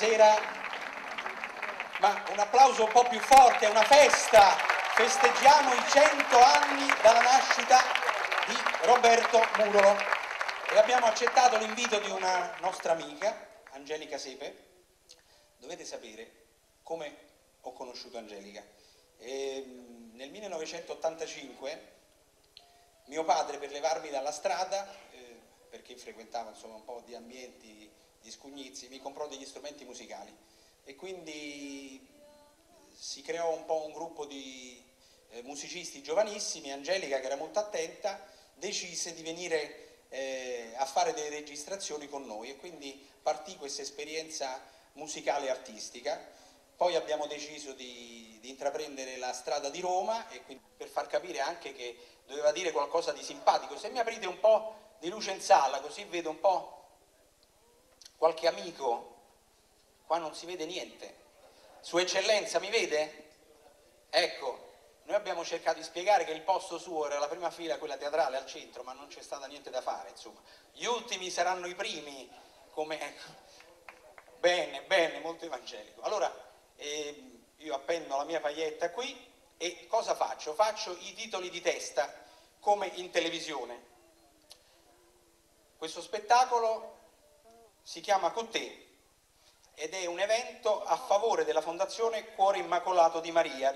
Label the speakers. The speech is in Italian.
Speaker 1: sera, ma un applauso un po' più forte, è una festa, festeggiamo i 100 anni dalla nascita di Roberto Murolo e abbiamo accettato l'invito di una nostra amica, Angelica Sepe. Dovete sapere come ho conosciuto Angelica. Nel 1985 mio padre, per levarmi dalla strada, perché frequentava insomma un po' di ambienti di Scugnizi, mi comprò degli strumenti musicali e quindi si creò un po' un gruppo di musicisti giovanissimi. Angelica, che era molto attenta, decise di venire a fare delle registrazioni con noi e quindi partì questa esperienza musicale e artistica. Poi abbiamo deciso di intraprendere la strada di Roma e quindi per far capire anche che doveva dire qualcosa di simpatico. Se mi aprite un po' di luce in sala, così vedo un po' qualche amico. Qua non si vede niente. Sua Eccellenza, mi vede? Ecco, noi abbiamo cercato di spiegare che il posto suo era la prima fila, quella teatrale al centro, ma non c'è stata niente da fare, insomma. Gli ultimi saranno i primi, come... Bene, bene, molto evangelico. Allora, io appendo la mia paglietta qui e cosa faccio? Faccio i titoli di testa, come in televisione. Questo spettacolo si chiama Con te ed è un evento a favore della Fondazione Cuore Immacolato di Maria.